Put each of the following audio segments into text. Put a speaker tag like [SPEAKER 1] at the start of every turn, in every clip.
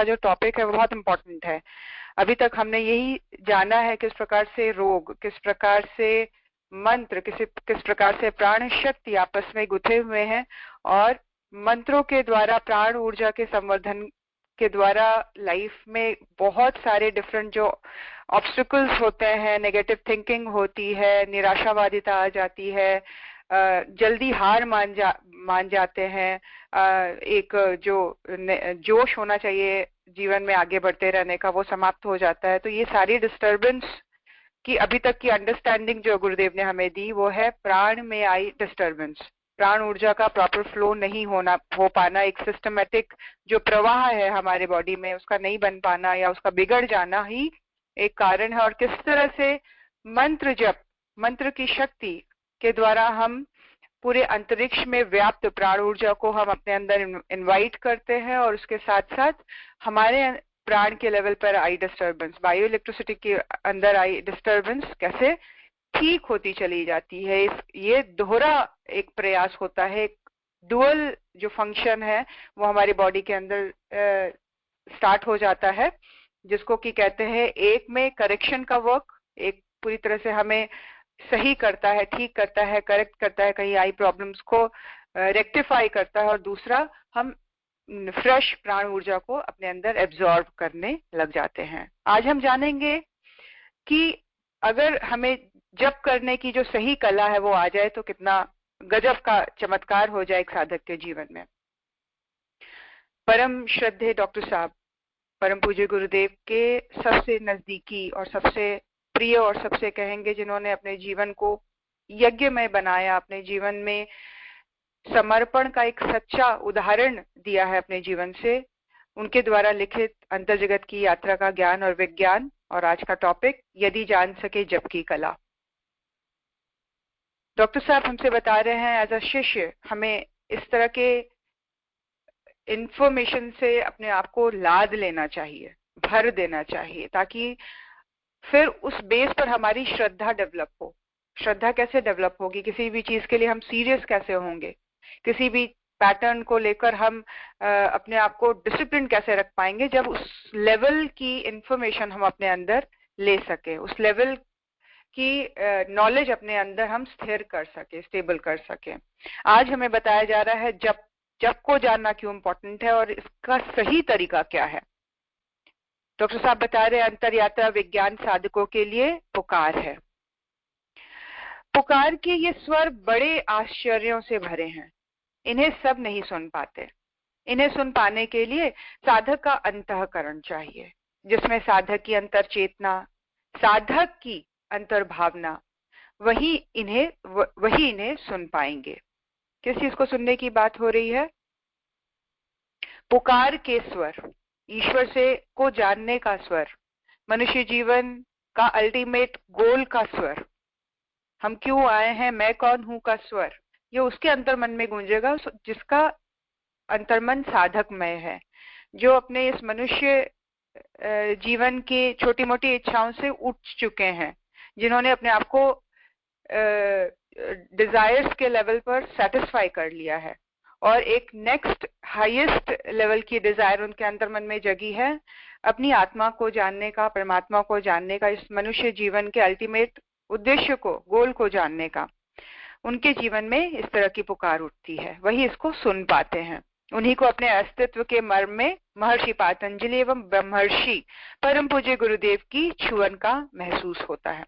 [SPEAKER 1] का जो टॉपिक है वो बहुत इम्पोर्टेंट है। अभी तक हमने यही जाना है किस प्रकार से रोग, किस प्रकार से मंत्र, किस प्रकार से प्राण शक्ति आपस में गुथे हुए हैं, और मंत्रों के द्वारा प्राण ऊर्जा के संवर्धन के द्वारा लाइफ में बहुत सारे डिफरेंट जो ऑब्स्टिकल्स होते हैं, नेगेटिव थिंकिंग होती है, निराशावादिता आ जाती है, जल्दी हार मान जाते हैं, एक जो जोश होना चाहिए जीवन में आगे बढ़ते रहने का वो समाप्त हो जाता है। तो ये सारी डिस्टर्बेंस की अभी तक की अंडरस्टैंडिंग जो गुरुदेव ने हमें दी वो है प्राण में आई डिस्टर्बेंस, प्राण ऊर्जा का प्रॉपर फ्लो नहीं हो पाना, एक सिस्टमेटिक जो प्रवाह है हमारे बॉडी में उसका नहीं बन पाना या उसका बिगड़ जाना ही एक कारण है। और किस तरह से मंत्र जप, मंत्र की शक्ति के द्वारा हम पूरे अंतरिक्ष में व्याप्त प्राण ऊर्जा को हम अपने अंदर इनवाइट करते हैं, और उसके साथ साथ हमारे प्राण के लेवल पर आई डिस्टर्बेंस, बायो इलेक्ट्रिसिटी के अंदर आई डिस्टर्बेंस कैसे ठीक होती चली जाती है। ये दोहरा एक प्रयास होता है, एक डुअल जो फंक्शन है वो हमारी बॉडी के अंदर स्टार्ट हो जाता है, जिसको कि कहते हैं एक में करेक्शन का वर्क, एक पूरी तरह से हमें सही करता है, ठीक करता है, करेक्ट करता है, कहीं आई प्रॉब्लम्स को रेक्टिफाई करता है, और दूसरा हम फ्रेश प्राण ऊर्जा को अपने अंदर एब्जॉर्ब करने लग जाते हैं। आज हम जानेंगे कि अगर हमें जप करने की जो सही कला है वो आ जाए तो कितना गजब का चमत्कार हो जाए एक साधक के जीवन में। परम श्रद्धेय डॉक्टर साहब, परम पूज्य गुरुदेव के सबसे नजदीकी और सबसे प्रिय और सबसे कहेंगे जिन्होंने अपने जीवन को यज्ञमय बनाया, अपने जीवन में समर्पण का एक सच्चा उदाहरण दिया है अपने जीवन से, उनके द्वारा लिखित अंतर्जगत की यात्रा का ज्ञान और विज्ञान, और आज का टॉपिक यदि जान सके जप की कला। डॉक्टर साहब हमसे बता रहे हैं एज अ शिष्य हमें इस तरह के इंफॉर्मेशन से अपने आप को लाद लेना चाहिए, भर देना चाहिए, ताकि फिर उस बेस पर हमारी श्रद्धा डेवलप हो। श्रद्धा कैसे डेवलप होगी? किसी भी चीज के लिए हम सीरियस कैसे होंगे? किसी भी पैटर्न को लेकर हम अपने आप को डिसिप्लिन कैसे रख पाएंगे जब उस लेवल की इंफॉर्मेशन हम अपने अंदर ले सके, उस लेवल की नॉलेज अपने अंदर हम स्थिर कर सके, स्टेबल कर सके। आज हमें बताया जा रहा है जप को जानना क्यों इम्पोर्टेंट है और इसका सही तरीका क्या है। डॉक्टर साहब बता रहे हैं अंतरयात्रा विज्ञान साधकों के लिए पुकार है। पुकार के ये स्वर बड़े आश्चर्यों से भरे हैं, इन्हें सब नहीं सुन पाते। इन्हें सुन पाने के लिए साधक का अंतःकरण चाहिए, जिसमें साधक की अंतर चेतना, साधक की अंतर भावना, वही इन्हें सुन पाएंगे। किस चीज को सुनने की बात हो रही है? पुकार के स्वर, ईश्वर से को जानने का स्वर, मनुष्य जीवन का अल्टीमेट गोल का स्वर, हम क्यों आए हैं, मैं कौन हूं का स्वर, ये उसके अंतर्मन में गूंजेगा जिसका अंतर्मन साधकमय है, जो अपने इस मनुष्य जीवन की छोटी मोटी इच्छाओं से उठ चुके हैं, जिन्होंने अपने आप को डिजायर्स के लेवल पर सेटिस्फाई कर लिया है और एक नेक्स्ट हाईएस्ट लेवल की डिजायर उनके अंतर्मन में जगी है, अपनी आत्मा को जानने का, परमात्मा को जानने का, इस मनुष्य जीवन के अल्टीमेट उद्देश्य को, गोल को जानने का। उनके जीवन में इस तरह की पुकार उठती है, वही इसको सुन पाते हैं। उन्हीं को अपने अस्तित्व के मर्म में महर्षि पातंजलि एवं ब्रह्मर्षि परम पूज्य गुरुदेव की छुअन का महसूस होता है।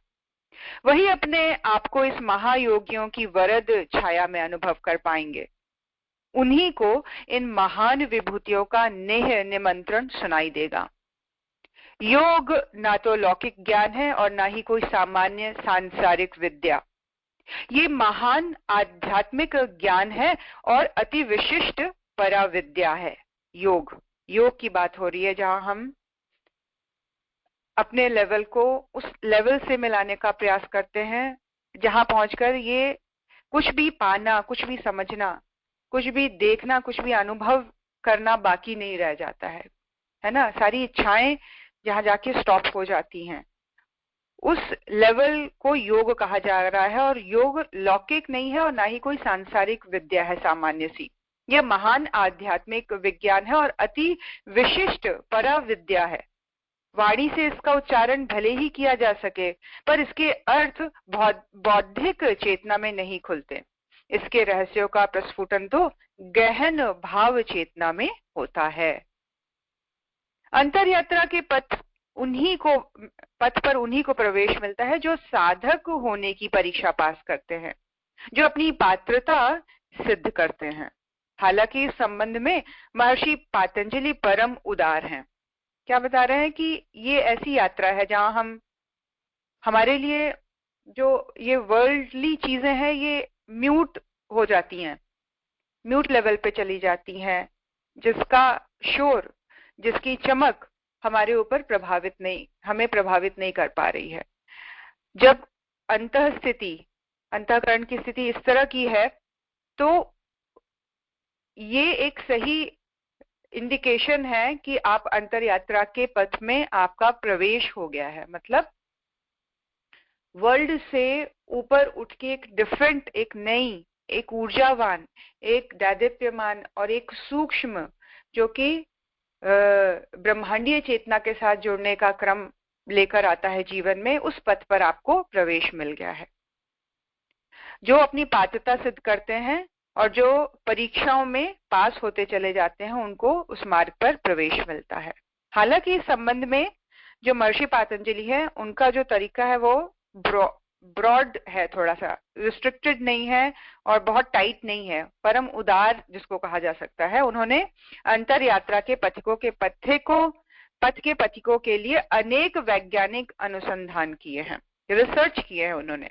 [SPEAKER 1] वही अपने आप को इस महायोगियों की वरद छाया में अनुभव कर पाएंगे। उन्हीं को इन महान विभूतियों का नेह निमंत्रण सुनाई देगा। योग ना तो लौकिक ज्ञान है और ना ही कोई सामान्य सांसारिक विद्या, ये महान आध्यात्मिक ज्ञान है और अति विशिष्ट पराविद्या है। योग की बात हो रही है, जहां हम अपने लेवल को उस लेवल से मिलाने का प्रयास करते हैं जहां पहुंचकर ये कुछ भी पाना, कुछ भी समझना, कुछ भी देखना, कुछ भी अनुभव करना बाकी नहीं रह जाता है ना। सारी इच्छाएं जहां जाके स्टॉप हो जाती हैं, उस लेवल को योग कहा जा रहा है। और योग लौकिक नहीं है और ना ही कोई सांसारिक विद्या है सामान्य सी। यह महान आध्यात्मिक विज्ञान है और अति विशिष्ट पराविद्या है। वाणी से इसका उच्चारण भले ही किया जा सके, पर इसके अर्थ बौद्धिक चेतना में नहीं खुलते। इसके रहस्यों का प्रस्फुटन तो गहन भाव चेतना में होता है। अंतर यात्रा के पथ पर उन्हीं को प्रवेश मिलता है जो साधक होने की परीक्षा पास करते हैं, जो अपनी पात्रता सिद्ध करते हैं। हालांकि इस संबंध में महर्षि पातंजलि परम उदार हैं। क्या बता रहे हैं कि ये ऐसी यात्रा है जहां हमारे लिए जो ये वर्ल्डली चीजें हैं ये म्यूट हो जाती हैं, म्यूट लेवल पे चली जाती हैं, जिसका शोर, जिसकी चमक हमारे ऊपर हमें प्रभावित नहीं कर पा रही है। जब अंतःकरण की स्थिति इस तरह की है तो ये एक सही इंडिकेशन है कि आप अंतर यात्रा के पथ में आपका प्रवेश हो गया है। मतलब वर्ल्ड से ऊपर उठ के एक डिफरेंट, एक नई, एक ऊर्जावान, एक दैदीप्यमान और एक सूक्ष्म, जो कि ब्रह्मांडीय चेतना के साथ जुड़ने का क्रम लेकर आता है जीवन में, उस पथ पर आपको प्रवेश मिल गया है। जो अपनी पात्रता सिद्ध करते हैं और जो परीक्षाओं में पास होते चले जाते हैं, उनको उस मार्ग पर प्रवेश मिलता है। हालांकि इस संबंध में जो महर्षि पातंजलि है, उनका जो तरीका है वो ब्रॉड है, थोड़ा सा रिस्ट्रिक्टेड नहीं है और बहुत टाइट नहीं है, परम उदार जिसको कहा जा सकता है। उन्होंने अंतर यात्रा के पथ के पथिकों के लिए अनेक वैज्ञानिक अनुसंधान किए हैं, रिसर्च किए हैं। उन्होंने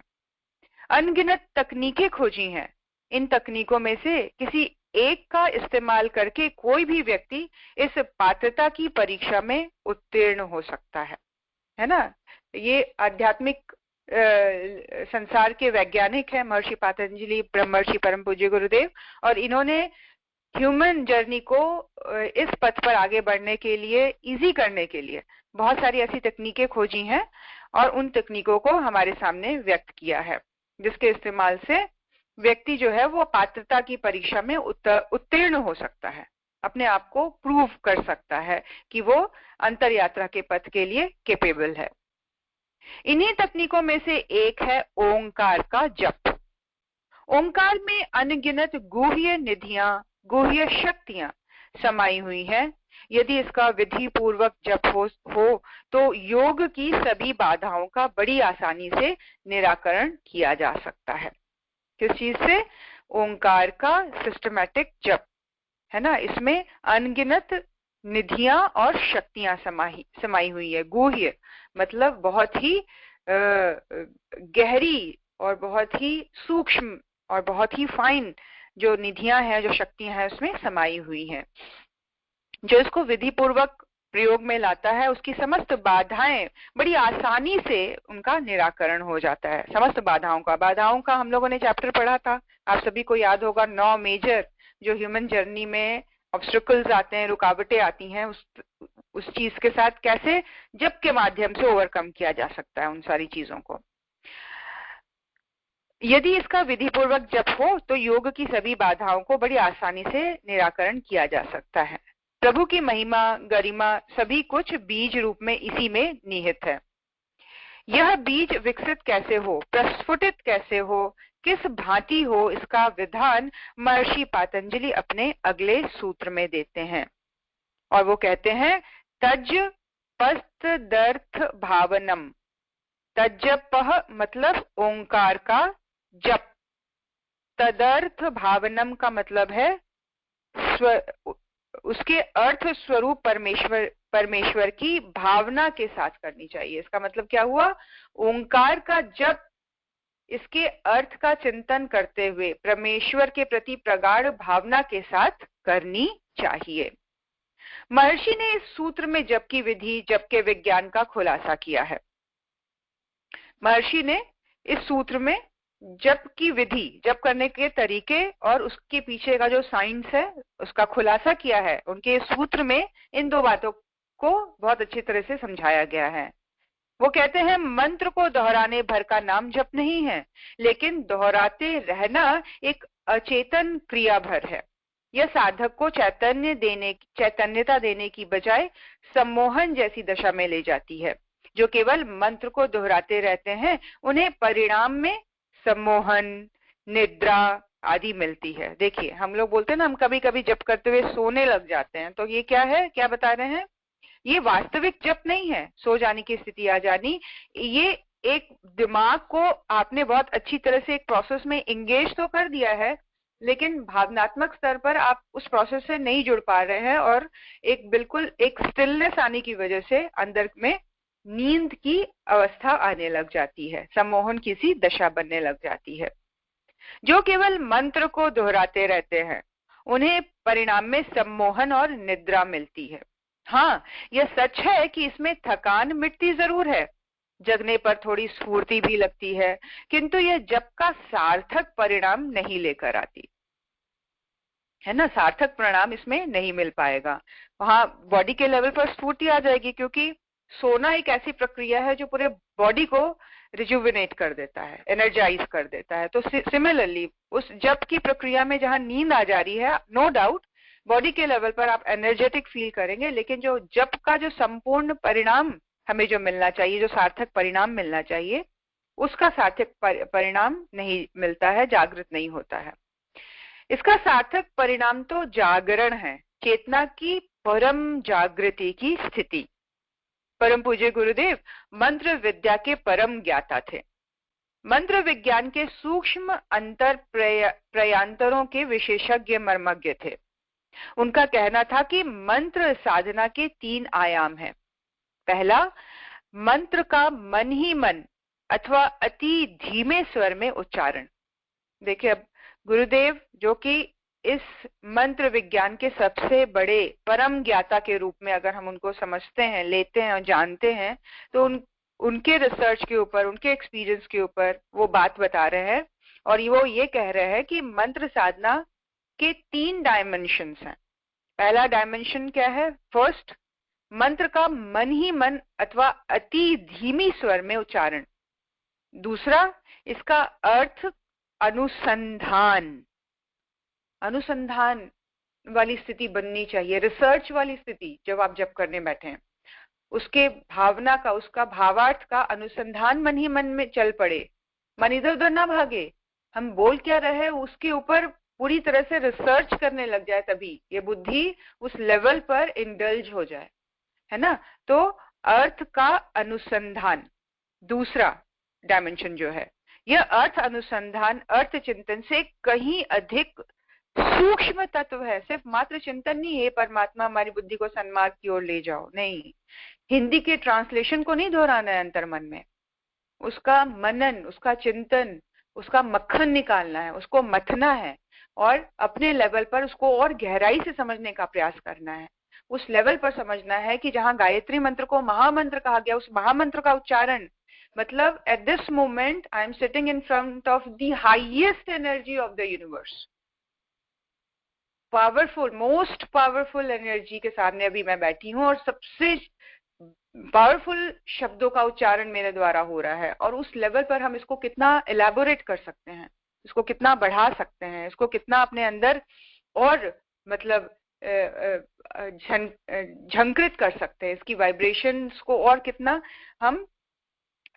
[SPEAKER 1] अनगिनत तकनीकें खोजी हैं। इन तकनीकों में से किसी एक का इस्तेमाल करके कोई भी व्यक्ति इस पात्रता की परीक्षा में उत्तीर्ण हो सकता है ना। ये आध्यात्मिक संसार के वैज्ञानिक हैं महर्षि पातंजलि, ब्रह्मर्षि परम पूज्य गुरुदेव, और इन्होंने ह्यूमन जर्नी को इस पथ पर आगे बढ़ने के लिए, इजी करने के लिए बहुत सारी ऐसी तकनीकें खोजी हैं और उन तकनीकों को हमारे सामने व्यक्त किया है, जिसके इस्तेमाल से व्यक्ति जो है वो पात्रता की परीक्षा में उत्तीर्ण हो सकता है, अपने आप को प्रूव कर सकता है कि वो अंतर यात्रा के पथ के लिए कैपेबल है। इन्हीं तकनीकों में से एक है ओंकार का जप। ओंकार में अनगिनत गुह्य निधियां, गुह्य शक्तियां समाई हुई हैं। यदि इसका विधि पूर्वक जप हो तो योग की सभी बाधाओं का बड़ी आसानी से निराकरण किया जा सकता है। किस चीज से? ओंकार का सिस्टमैटिक जप, है ना। इसमें अनगिनत निधियां और शक्तियां समाई हुई है। गुह्य मतलब बहुत ही गहरी और बहुत ही सूक्ष्म और बहुत ही फाइन जो निधियां हैं, जो शक्तियां हैं, उसमें समाई हुई हैं। जो इसको विधि पूर्वक प्रयोग में लाता है उसकी समस्त बाधाएं बड़ी आसानी से उनका निराकरण हो जाता है। समस्त बाधाओं का हम लोगों ने चैप्टर पढ़ा था, आप सभी को याद होगा। 9 मेजर जो ह्यूमन जर्नी में ऑब्स्टिकल्स आते हैं, रुकावटें आती हैं, उस चीज के साथ कैसे जप के माध्यम से ओवरकम किया जा सकता है उन सारी चीजों को। यदि इसका विधि पूर्वक जप हो तो योग की सभी बाधाओं को बड़ी आसानी से निराकरण किया जा सकता है। प्रभु की महिमा, गरिमा सभी कुछ बीज रूप में इसी में निहित है। यह बीज विकसित कैसे हो, प्रस्फुटित कैसे हो, किस भांति हो, इसका विधान महर्षि पातंजलि अपने अगले सूत्र में देते हैं और वो कहते हैं तज पस्तदर्थ भावनम। तजपह मतलब ओंकार का जप, तदर्थ भावनम का मतलब है उसके अर्थ स्वरूप परमेश्वर की भावना के साथ करनी चाहिए। इसका मतलब क्या हुआ? ओंकार का जप इसके अर्थ का चिंतन करते हुए परमेश्वर के प्रति प्रगाढ़ भावना के साथ करनी चाहिए। महर्षि ने इस सूत्र में जप की विधि, जप के विज्ञान का खुलासा किया है। महर्षि ने इस सूत्र में जप की विधि, जप करने के तरीके और उसके पीछे का जो साइंस है उसका खुलासा किया है। उनके सूत्र में इन 2 बातों को बहुत अच्छी तरह से समझाया गया है। वो कहते हैं मंत्र को दोहराने भर का नाम जप नहीं है, लेकिन दोहराते रहना एक अचेतन क्रिया भर है। यह साधक को चैतन्यता देने की बजाय सम्मोहन जैसी दशा में ले जाती है। जो केवल मंत्र को दोहराते रहते हैं उन्हें परिणाम में सम्मोहन, निद्रा आदि मिलती है। देखिए, हम लोग बोलते हैं ना, हम कभी कभी जप करते हुए सोने लग जाते हैं, तो ये क्या है, क्या बता रहे हैं, ये वास्तविक जप नहीं है, सो जाने की स्थिति आ जानी। ये एक दिमाग को आपने बहुत अच्छी तरह से एक प्रोसेस में इंगेज तो कर दिया है, लेकिन भावनात्मक स्तर पर आप उस प्रोसेस से नहीं जुड़ पा रहे हैं, और एक बिल्कुल एक स्टिलनेस आने की वजह से अंदर में नींद की अवस्था आने लग जाती है, सम्मोहन की सी दशा बनने लग जाती है। जो केवल मंत्र को दोहराते रहते हैं उन्हें परिणाम में सम्मोहन और निद्रा मिलती है। हाँ, यह सच है कि इसमें थकान मिटती जरूर है, जगने पर थोड़ी स्फूर्ति भी लगती है, किंतु यह जप का सार्थक परिणाम नहीं लेकर आती है ना। सार्थक परिणाम इसमें नहीं मिल पाएगा। वहां बॉडी के लेवल पर स्फूर्ति आ जाएगी, क्योंकि सोना एक ऐसी प्रक्रिया है जो पूरे बॉडी को रिजुविनेट कर देता है, एनर्जाइज कर देता है। तो सिमिलरली उस जप की प्रक्रिया में जहां नींद आ जा रही है, नो डाउट बॉडी के लेवल पर आप एनर्जेटिक फील करेंगे, लेकिन जो जप का जो संपूर्ण परिणाम हमें जो मिलना चाहिए, जो सार्थक परिणाम मिलना चाहिए, उसका सार्थक परिणाम नहीं मिलता है, जागृत नहीं होता है। इसका सार्थक परिणाम तो जागरण है, चेतना की परम जागृति की स्थिति। परम पूज्य गुरुदेव मंत्र विद्या के परम ज्ञाता थे, मंत्र विज्ञान के सूक्ष्म अंतर प्रयांतरों के विशेषज्ञ मर्मज्ञ थे। उनका कहना था कि मंत्र साधना के 3 आयाम हैं। पहला, मंत्र का मन ही मन अथवा अति धीमे स्वर में उच्चारण। देखिए, अब गुरुदेव जो कि इस मंत्र विज्ञान के सबसे बड़े परम ज्ञाता के रूप में अगर हम उनको समझते हैं, लेते हैं और जानते हैं, तो उनके रिसर्च के ऊपर, उनके एक्सपीरियंस के ऊपर वो बात बता रहे हैं, और वो ये कह रहे हैं कि मंत्र साधना के 3 डायमेंशंस हैं। पहला डायमेंशन क्या है? फर्स्ट, मंत्र का मन ही मन अथवा अति धीमी स्वर में उच्चारण। दूसरा, इसका अर्थ अनुसंधान वाली स्थिति बननी चाहिए, रिसर्च वाली स्थिति। जब आप जप करने बैठे हैं, उसके भावना का, उसका भावार्थ का अनुसंधान मन ही मन में चल पड़े, मन इधर उधर ना भागे, हम बोल क्या रहे उसके ऊपर पूरी तरह से रिसर्च करने लग जाए, तभी ये बुद्धि उस लेवल पर इंडल्ज हो जाए, है ना। तो अर्थ का अनुसंधान दूसरा डायमेंशन जो है, यह अर्थ अनुसंधान अर्थ चिंतन से कहीं अधिक सूक्ष्म तत्व है। सिर्फ मात्र चिंतन नहीं है, परमात्मा हमारी बुद्धि को सन्मार्ग की ओर ले जाओ, नहीं। हिंदी के ट्रांसलेशन को नहीं दोहराना है अंतर मन में, उसका मनन, उसका चिंतन, उसका मक्खन निकालना है, उसको मथना है, और अपने लेवल पर उसको और गहराई से समझने का प्रयास करना है। उस लेवल पर समझना है कि जहां गायत्री मंत्र को महामंत्र कहा गया, उस महामंत्र का उच्चारण मतलब at this moment I am sitting in front of the highest energy of the universe, powerful, most powerful energy के सामने अभी मैं बैठी हूँ, और सबसे पावरफुल शब्दों का उच्चारण मेरे द्वारा हो रहा है। और उस लेवल पर हम इसको कितना एलैबोरेट कर सकते हैं, इसको कितना बढ़ा सकते हैं, इसको कितना अपने अंदर और मतलब झंकृत कर सकते हैं, इसकी वाइब्रेशंस को और कितना हम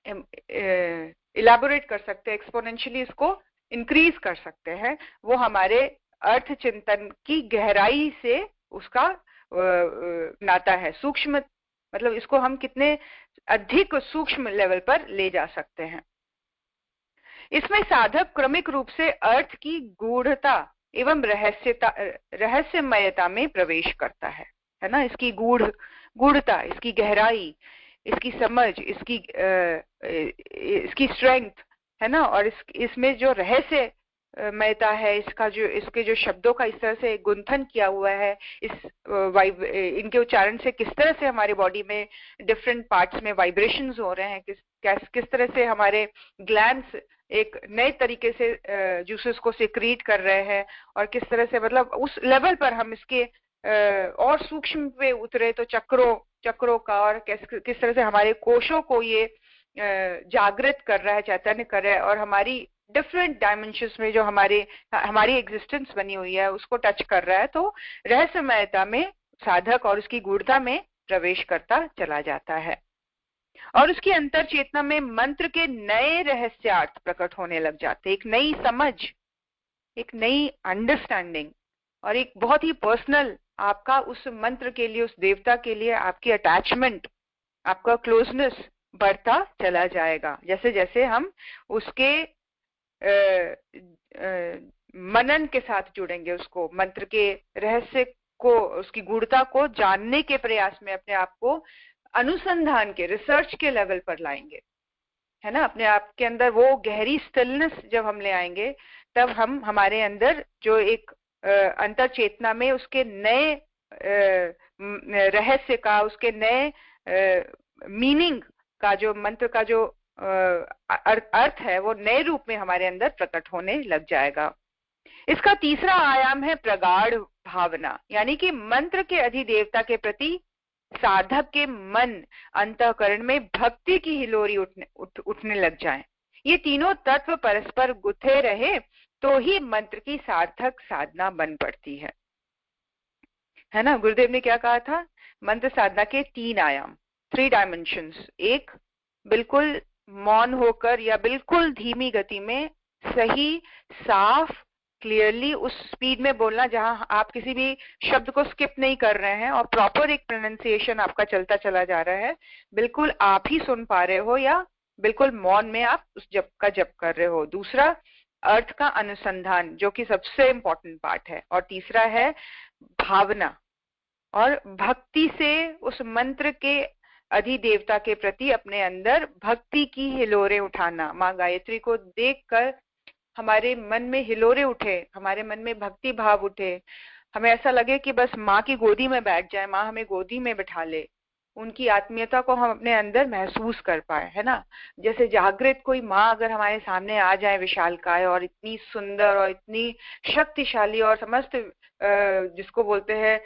[SPEAKER 1] इलैबोरेट कर सकते हैं, एक्सपोनेंशियली इसको इंक्रीज कर सकते हैं। वो हमारे अर्थ चिंतन की गहराई से उसका नाता है। सूक्ष्म मतलब इसको हम कितने अधिक सूक्ष्म लेवल पर ले जा सकते हैं। इसमें साधक क्रमिक रूप से अर्थ की गूढ़ता एवं रहस्यमयता में प्रवेश करता है ना। इसकी गूढ़ता, इसकी गहराई, इसकी समझ, इसकी स्ट्रेंथ है ना, और इसमें जो रहस्यमयता है, इसके जो शब्दों का इस तरह से गुंथन किया हुआ है, इनके उच्चारण से किस तरह से हमारे बॉडी में डिफरेंट पार्ट्स में वाइब्रेशंस हो रहे हैं, किस तरह से हमारे ग्लैंड्स एक नए तरीके से जूसेस को सिक्रीट कर रहे हैं, और किस तरह से मतलब उस लेवल पर हम इसके और सूक्ष्म पे उतरे तो चक्रों का, और किस तरह से हमारे कोशों को ये जागृत कर रहा है, चैतन्य कर रहा है, और हमारी डिफरेंट डायमेंशंस में जो हमारी एग्जिस्टेंस बनी हुई है उसको टच कर रहा है, तो रहस्यमयता में साधक और उसकी गूढ़ता में प्रवेश करता चला जाता है और उसकी अंतर चेतना में मंत्र के नए रहस्यार्थ प्रकट होने लग जाते, एक नई समझ, एक नई अंडरस्टैंडिंग और एक बहुत ही पर्सनल आपका उस मंत्र के लिए, उस देवता के लिए आपकी अटैचमेंट, आपका क्लोजनेस बढ़ता चला जाएगा जैसे जैसे हम उसके मनन के साथ जुड़ेंगे, उसको मंत्र के रहस्य को, उसकी गूढ़ता को जानने के प्रयास में अपने आप को अनुसंधान के, रिसर्च के लेवल पर लाएंगे, है ना। अपने आप के अंदर वो गहरी स्टिलनेस जब हम ले आएंगे, तब हम हमारे अंदर जो एक अंतर चेतना में उसके नए रहस्य का, उसके नए मीनिंग का, जो मंत्र का जो अर्थ है, वो नए रूप में हमारे अंदर प्रकट होने लग जाएगा। इसका तीसरा आयाम है प्रगाढ़ भावना, यानी कि मंत्र के अधिदेवता के प्रति साधक के मन, अंतःकरण में भक्ति की हिलोरी उठने लग जाए। ये तीनों तत्व परस्पर गुथे रहे तो ही मंत्र की सार्थक साधना बन पड़ती है ना। गुरुदेव ने क्या कहा था, मंत्र साधना के 3 आयाम, 3 डायमेंशंस। एक, बिल्कुल मौन होकर या बिल्कुल धीमी गति में सही, साफ, क्लियरली उस स्पीड में बोलना जहां आप किसी भी शब्द को स्किप नहीं कर रहे हैं और प्रॉपर एक प्रोनाउंसिएशन आपका चलता चला जा रहा है, बिल्कुल आप ही सुन पा रहे हो या बिल्कुल मौन में आप उस जप का जप कर रहे हो। दूसरा, अर्थ का अनुसंधान, जो कि सबसे इंपॉर्टेंट पार्ट है। और तीसरा है भावना और भक्ति से उस मंत्र के अधिदेवता के प्रति अपने अंदर भक्ति की हिलोरें उठाना। माँ गायत्री को देखकर हमारे मन में हिलोरे उठे, हमारे मन में भक्ति भाव उठे, हमें ऐसा लगे कि बस माँ की गोदी में बैठ जाए, माँ हमें गोदी में बिठा ले, उनकी आत्मीयता को हम अपने अंदर महसूस कर पाए, है ना। जैसे जागृत कोई माँ अगर हमारे सामने आ जाए विशालकाय और इतनी सुंदर और इतनी शक्तिशाली और समस्त जिसको बोलते हैं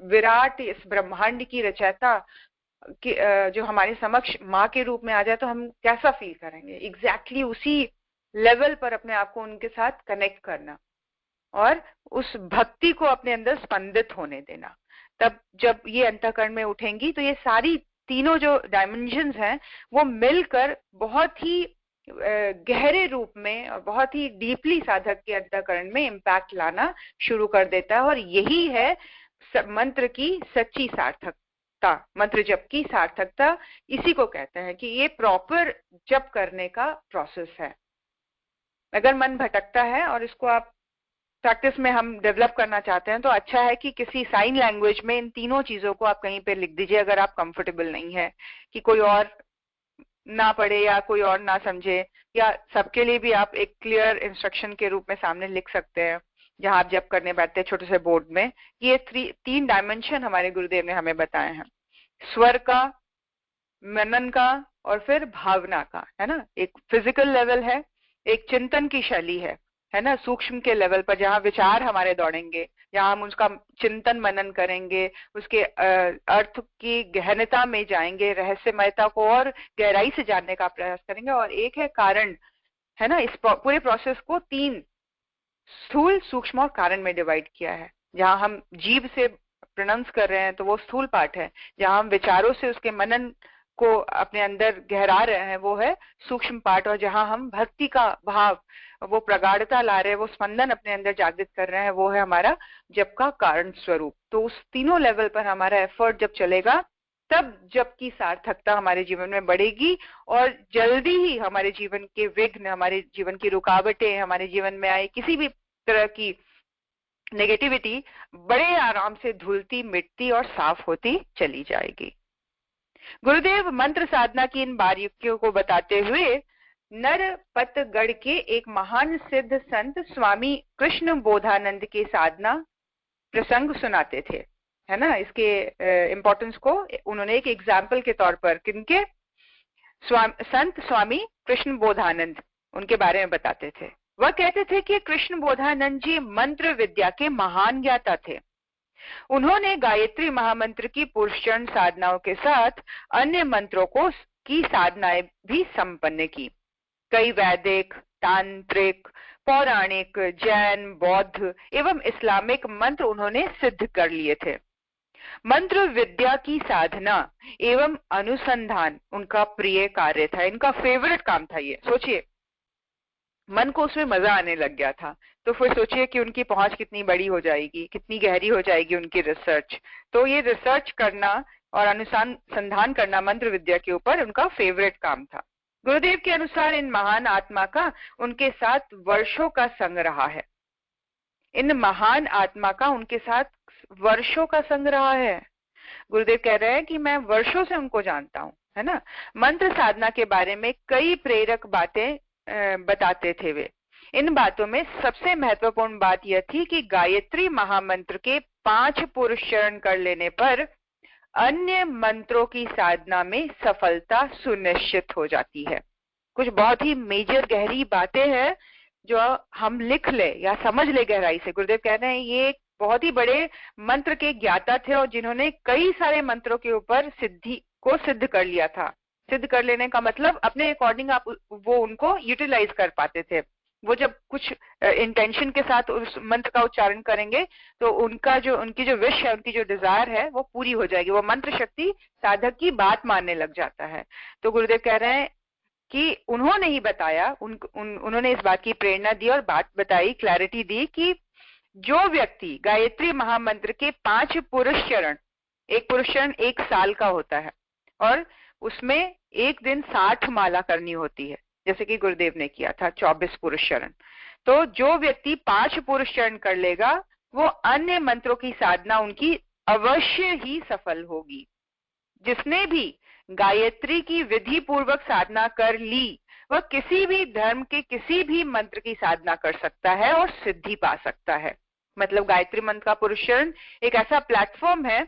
[SPEAKER 1] विराट, इस ब्रह्मांड की रचयिता जो हमारे समक्ष माँ के रूप में आ जाए, तो हम कैसा फील करेंगे। एग्जैक्टली उसी लेवल पर अपने आप को उनके साथ कनेक्ट करना और उस भक्ति को अपने अंदर स्पंदित होने देना। तब जब ये अंतःकरण में उठेंगी तो ये सारी तीनों जो डायमेंशंस हैं वो मिलकर बहुत ही गहरे रूप में और बहुत ही डीपली साधक के अंतःकरण में इम्पैक्ट लाना शुरू कर देता है। और यही है मंत्र की सच्ची सार्थकता, मंत्र जप की सार्थकता। इसी को कहते हैं कि ये प्रॉपर जप करने का प्रोसेस है। अगर मन भटकता है और इसको आप प्रैक्टिस में हम डेवलप करना चाहते हैं, तो अच्छा है कि किसी साइन लैंग्वेज में इन तीनों चीजों को आप कहीं पे लिख दीजिए, अगर आप कंफर्टेबल नहीं है कि कोई और ना पढ़े या कोई और ना समझे, या सबके लिए भी आप एक क्लियर इंस्ट्रक्शन के रूप में सामने लिख सकते हैं जहां आप जब करने बैठते हैं छोटे से बोर्ड में। ये 3 डायमेंशन हमारे गुरुदेव ने हमें बताए हैं, स्वर का, मनन का और फिर भावना का, है ना। एक फिजिकल लेवल है, एक चिंतन की शैली है ना, सूक्ष्म के लेवल पर जहाँ विचार हमारे दौड़ेंगे, जहाँ हम उसका चिंतन मनन करेंगे, उसके अर्थ की गहनता में जाएंगे, रहस्यमयता को और गहराई से जानने का प्रयास करेंगे। और एक है कारण, है ना। इस पूरे प्रोसेस को 3 स्थूल, सूक्ष्म और कारण में डिवाइड किया है। जहाँ हम जीभ से प्रोनाउंस कर रहे हैं तो वो स्थूल पार्ट है, जहाँ हम विचारों से उसके मनन को अपने अंदर गहरा रहे हैं वो है सूक्ष्म पार्ट, और जहां हम भक्ति का भाव, वो प्रगाढ़ता ला रहे हैं, वो स्पंदन अपने अंदर जागृत कर रहे हैं, वो है हमारा जप का कारण स्वरूप। तो उस तीनों लेवल पर हमारा एफर्ट जब चलेगा, तब जप की सार्थकता हमारे जीवन में बढ़ेगी और जल्दी ही हमारे जीवन के विघ्न, हमारे जीवन की रुकावटें, हमारे जीवन में आए किसी भी तरह की नेगेटिविटी बड़े आराम से धुलती, मिटती और साफ होती चली जाएगी। गुरुदेव मंत्र साधना की इन बारीकियों को बताते हुए नरपतगढ़ के एक महान सिद्ध संत स्वामी कृष्ण बोधानंद के साधना प्रसंग सुनाते थे, है ना। इसके इम्पोर्टेंस को उन्होंने एक एग्जाम्पल के तौर पर, किनके, संत स्वामी कृष्ण बोधानंद, उनके बारे में बताते थे। वह कहते थे कि कृष्ण बोधानंद जी मंत्र विद्या के महान ज्ञाता थे। उन्होंने गायत्री महामंत्र की पुरुषचरण साधनाओं के साथ अन्य मंत्रों को की साधनाएं भी संपन्न की। कई वैदिक, तांत्रिक, पौराणिक, जैन, बौद्ध एवं इस्लामिक मंत्र उन्होंने सिद्ध कर लिए थे। मंत्र विद्या की साधना एवं अनुसंधान उनका प्रिय कार्य था, इनका फेवरेट काम था। ये सोचिए, मन को उसमें मजा आने लग गया था। तो फिर सोचिए कि उनकी पहुंच कितनी बड़ी हो जाएगी, कितनी गहरी हो जाएगी उनकी रिसर्च। तो ये रिसर्च करना और अनुसंधान करना मंत्र विद्या के ऊपर उनका फेवरेट काम था। गुरुदेव के अनुसार इन महान आत्मा का उनके साथ वर्षों का संग रहा है। इन महान आत्मा का उनके साथ वर्षों का संग रहा है। गुरुदेव कह रहे हैं कि मैं वर्षों से उनको जानता हूं, है ना। मंत्र साधना के बारे में कई प्रेरक बातें बताते थे वे। इन बातों में सबसे महत्वपूर्ण बात यह थी कि गायत्री महामंत्र के 5 पुरुष चरण कर लेने पर अन्य मंत्रों की साधना में सफलता सुनिश्चित हो जाती है। कुछ बहुत ही मेजर गहरी बातें हैं जो हम लिख ले या समझ ले गहराई से। गुरुदेव कह रहे हैं ये बहुत ही बड़े मंत्र के ज्ञाता थे और जिन्होंने कई सारे मंत्रों के ऊपर सिद्धि को सिद्ध कर लिया था। सिद्ध कर लेने का मतलब अपने अकॉर्डिंग आप वो उनको यूटिलाइज कर पाते थे। वो जब कुछ इंटेंशन के साथ उस मंत्र का उच्चारण करेंगे तो उनकी जो विश है, उनकी जो डिजायर है वो पूरी हो जाएगी। वो मंत्र शक्ति साधक की बात मानने लग जाता है। तो गुरुदेव कह रहे हैं कि उन्होंने ही बताया, उन्होंने इस बात की प्रेरणा दी और बात बताई, क्लैरिटी दी कि जो व्यक्ति गायत्री महामंत्र के 5 पुरुष चरण, एक पुरुष चरण 1 साल का होता है और उसमें एक दिन 60 माला करनी होती है, जैसे कि गुरुदेव ने किया था 24 पुरुष चरण। तो जो व्यक्ति 5 पुरुष चरण कर लेगा वो अन्य मंत्रों की साधना उनकी अवश्य ही सफल होगी। जिसने भी गायत्री की विधि पूर्वक साधना कर ली वह किसी भी धर्म के किसी भी मंत्र की साधना कर सकता है और सिद्धि पा सकता है। मतलब गायत्री मंत्र का पुरुष चरण एक ऐसा प्लेटफॉर्म है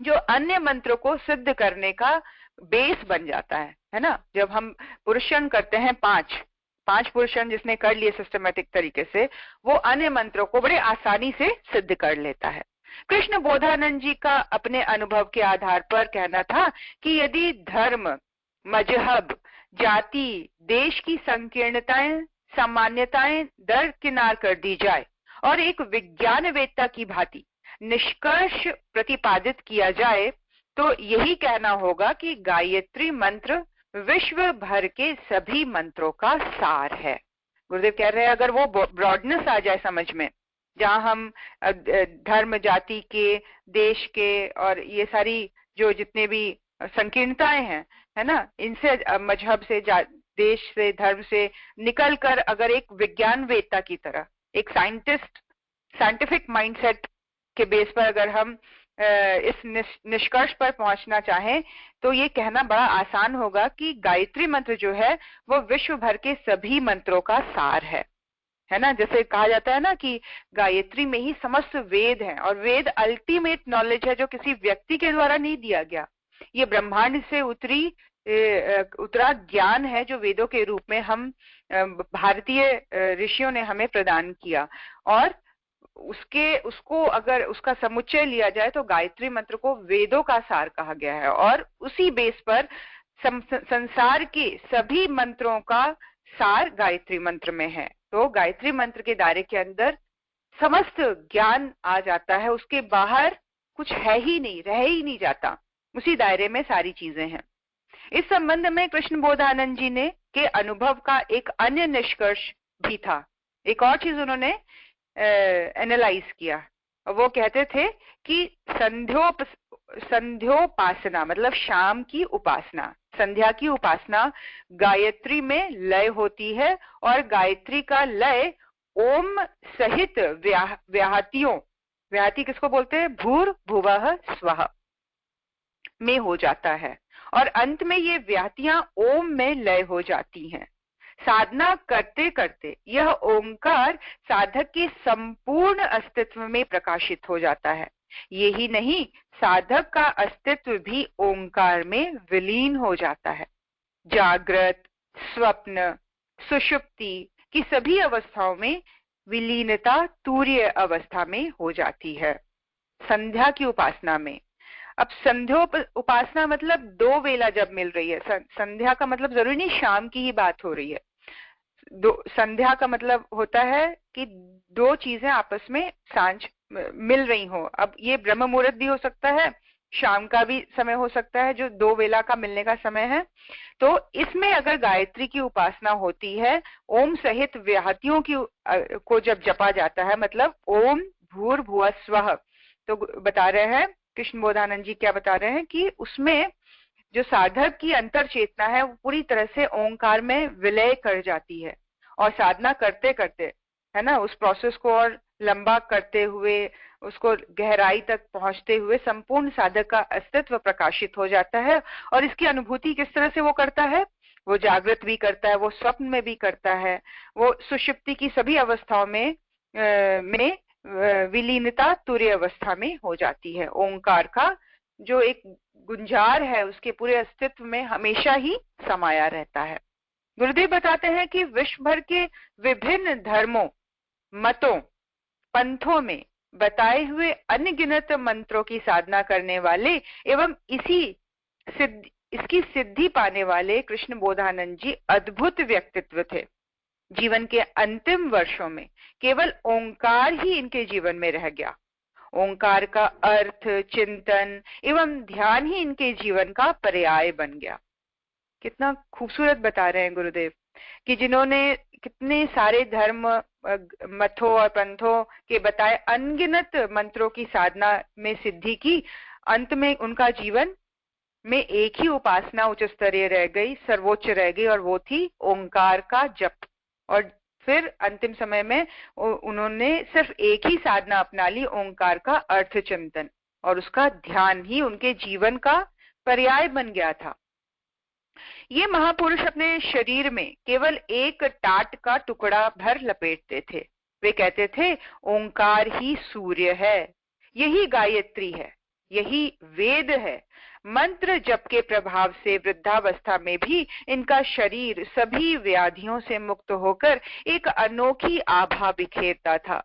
[SPEAKER 1] जो अन्य मंत्रों को सिद्ध करने का बेस बन जाता है ना। जब हम पुरुष चरण करते हैं 5 पुरुष चरण जिसने कर लिए सिस्टमेटिक तरीके से, वो अन्य मंत्रों को बड़े आसानी से सिद्ध कर लेता है। कृष्ण बोधानंद जी का अपने अनुभव के आधार पर कहना था कि यदि धर्म, मजहब, जाति, देश की संकीर्णताएं, सामान्यताएं दरकिनार कर दी जाए और एक विज्ञानवेत्ता की भांति निष्कर्ष प्रतिपादित किया जाए तो यही कहना होगा कि गायत्री मंत्र विश्व भर के सभी मंत्रों का सार है। गुरुदेव कह रहे हैं अगर वो ब्रॉडनेस आ जाए समझ में, जहां हम धर्म, जाति के, देश के और ये सारी जो जितने भी संकीर्णताएं हैं, है ना, इनसे, मजहब से, देश से, धर्म से निकल कर अगर एक विज्ञानवेत्ता की तरह, एक साइंटिफिक माइंडसेट के बेस पर अगर हम इस निष्कर्ष पर पहुंचना चाहें तो ये कहना बड़ा आसान होगा कि गायत्री मंत्र जो है वो विश्व भर के सभी मंत्रों का सार है ना। जैसे कहा जाता है ना कि गायत्री में ही समस्त वेद हैं और वेद अल्टीमेट नॉलेज है जो किसी व्यक्ति के द्वारा नहीं दिया गया। ये ब्रह्मांड से उतरा ज्ञान है जो वेदों के रूप में हम भारतीय ऋषियों ने हमें प्रदान किया। और उसको अगर उसका समुच्चय लिया जाए तो गायत्री मंत्र को वेदों का सार कहा गया है और उसी बेस पर संसार के सभी मंत्रों का सार गायत्री मंत्र में है। तो गायत्री मंत्र के दायरे के अंदर समस्त ज्ञान आ जाता है, उसके बाहर कुछ है ही नहीं, रह ही नहीं जाता, उसी दायरे में सारी चीजें हैं। इस संबंध में कृष्ण बोधानंद जी ने के अनुभव का एक अन्य निष्कर्ष भी था। एक और चीज उन्होंने एनालाइज किया। वो कहते थे कि संध्योपासना मतलब शाम की उपासना, संध्या की उपासना गायत्री में लय होती है और गायत्री का लय ओम सहित व्याहति किसको बोलते हैं, भूर भुवः स्वः में हो जाता है और अंत में ये व्याहतियां ओम में लय हो जाती हैं। साधना करते करते यह ओंकार साधक के संपूर्ण अस्तित्व में प्रकाशित हो जाता है। यही नहीं, साधक का अस्तित्व भी ओंकार में विलीन हो जाता है। जागृत, स्वप्न, सुषुप्ति की सभी अवस्थाओं में विलीनता तूर्य अवस्था में हो जाती है। संध्या की उपासना में, अब संध्या उपासना मतलब 2 वेला जब मिल रही है, संध्या का मतलब जरूरी नहीं शाम की ही बात हो रही है। संध्या का मतलब होता है कि दो चीजें आपस में सांझ मिल रही हो। अब ये ब्रह्म मुहूर्त भी हो सकता है, शाम का भी समय हो सकता है, जो दो वेला का मिलने का समय है। तो इसमें अगर गायत्री की उपासना होती है, ओम सहित व्याहतियों की को जब जपा जाता है, मतलब ओम भूर्भुवः स्वः, तो बता रहे हैं कृष्ण बोधानंद जी क्या बता रहे हैं कि उसमें जो साधक की अंतर चेतना है वो पूरी तरह से ओंकार में विलय कर जाती है, और साधना करते करते, है ना, उस प्रोसेस को और लंबा करते हुए, उसको गहराई तक पहुंचते हुए संपूर्ण साधक का अस्तित्व प्रकाशित हो जाता है। और इसकी अनुभूति किस तरह से वो करता है? वो जागृत भी करता है, वो स्वप्न में भी करता है, वो सुषुप्ति की सभी अवस्थाओं में विलीनता तुर्य अवस्था में हो जाती है। ओंकार का जो एक गुंजार है उसके पूरे अस्तित्व में हमेशा ही समाया रहता है। गुरुदेव बताते हैं कि विश्व भर के विभिन्न धर्मों, मतों, पंथों में बताए हुए अनगिनत मंत्रों की साधना करने वाले एवं इसकी सिद्धि पाने वाले कृष्ण बोधानंद जी अद्भुत व्यक्तित्व थे। जीवन के अंतिम वर्षों में केवल ओंकार ही इनके जीवन में रह गया। ओंकार का अर्थ, चिंतन एवं ध्यान ही इनके जीवन का पर्याय बन गया। कितना खूबसूरत बता रहे हैं गुरुदेव कि जिन्होंने कितने सारे धर्म, मथों और पंथों के बताए अनगिनत मंत्रों की साधना में सिद्धि की, अंत में उनका जीवन में एक ही उपासना उच्च स्तरीय रह गई, सर्वोच्च रह गई, और वो थी ओंकार का जप। और फिर अंतिम समय में उन्होंने सिर्फ एक ही साधना अपना ली, ओंकार का अर्थ चिंतन, और उसका ध्यान ही उनके जीवन का पर्याय बन गया था। ये महापुरुष अपने शरीर में केवल एक टाट का टुकड़ा भर लपेटते थे। वे कहते थे ओंकार ही सूर्य है, यही गायत्री है, यही वेद है। मंत्र जप के प्रभाव से वृद्धावस्था में भी इनका शरीर सभी व्याधियों से मुक्त होकर एक अनोखी आभा बिखेरता था,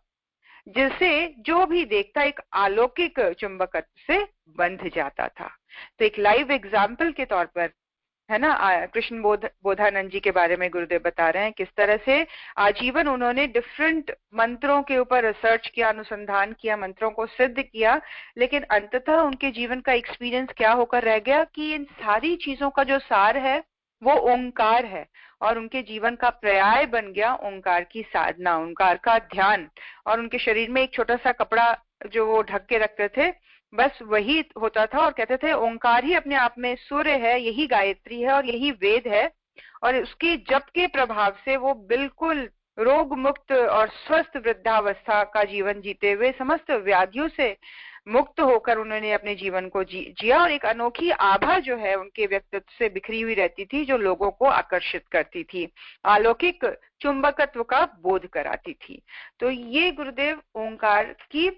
[SPEAKER 1] जिसे जो भी देखता एक अलौकिक चुंबकत्व से बंध जाता था। तो एक लाइव एग्जाम्पल के तौर पर, है ना, कृष्ण बोधानंद जी के बारे में गुरुदेव बता रहे हैं किस तरह से आजीवन उन्होंने डिफरेंट मंत्रों के ऊपर रिसर्च किया, अनुसंधान किया, मंत्रों को सिद्ध किया, लेकिन अंततः उनके जीवन का एक्सपीरियंस क्या होकर रह गया कि इन सारी चीजों का जो सार है वो ओंकार है, और उनके जीवन का पर्याय बन गया ओंकार की साधना, ओंकार का ध्यान। और उनके शरीर में एक छोटा सा कपड़ा जो वो ढक के रखते थे, बस वही होता था, और कहते थे ओंकार ही अपने आप में सूर्य है, यही गायत्री है और यही वेद है। और उसके जप के प्रभाव से वो बिल्कुल रोग मुक्त और स्वस्थ वृद्धावस्था का जीवन जीते हुए समस्त व्याधियों से मुक्त होकर उन्होंने अपने जीवन को जिया, और एक अनोखी आभा जो है उनके व्यक्तित्व से बिखरी हुई रहती थी, जो लोगों को आकर्षित करती थी, अलौकिक चुंबकत्व का बोध कराती थी। तो ये गुरुदेव ओंकार की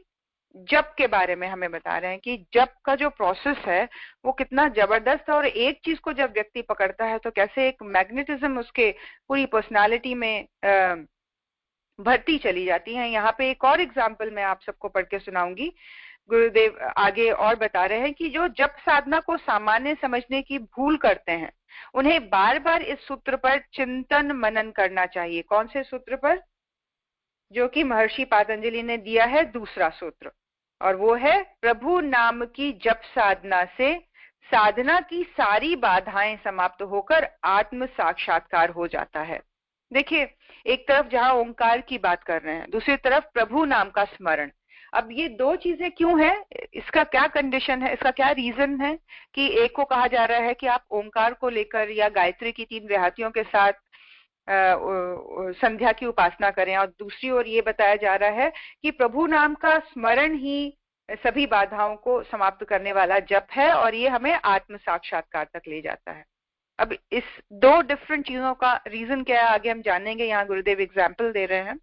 [SPEAKER 1] जप के बारे में हमें बता रहे हैं कि जप का जो प्रोसेस है वो कितना जबरदस्त है, और एक चीज को जब व्यक्ति पकड़ता है तो कैसे एक मैग्नेटिज्म उसके पूरी पर्सनालिटी में भरती चली जाती है। यहाँ पे एक और एग्जाम्पल मैं आप सबको पढ़ के सुनाऊंगी। गुरुदेव आगे और बता रहे हैं कि जो जप साधना को सामान्य समझने की भूल करते हैं, उन्हें बार बार इस सूत्र पर चिंतन मनन करना चाहिए। कौन से सूत्र पर? जो कि महर्षि पातंजलि ने दिया है दूसरा सूत्र, और वो है प्रभु नाम की जप साधना से साधना की सारी बाधाएं समाप्त होकर आत्म साक्षात्कार हो जाता है। देखिए, एक तरफ जहां ओंकार की बात कर रहे हैं, दूसरी तरफ प्रभु नाम का स्मरण। अब ये दो चीजें क्यों है? इसका क्या कंडीशन है, इसका क्या रीजन है कि एक को कहा जा रहा है कि आप ओंकार को लेकर या गायत्री की 3 व्याहतियों के साथ संध्या की उपासना करें, और दूसरी ओर ये बताया जा रहा है कि प्रभु नाम का स्मरण ही सभी बाधाओं को समाप्त करने वाला जप है, और ये हमें आत्म साक्षात्कार तक ले जाता है। अब इस दो डिफरेंट चीजों का रीजन क्या है आगे हम जानेंगे। यहाँ गुरुदेव एग्जाम्पल दे रहे हैं।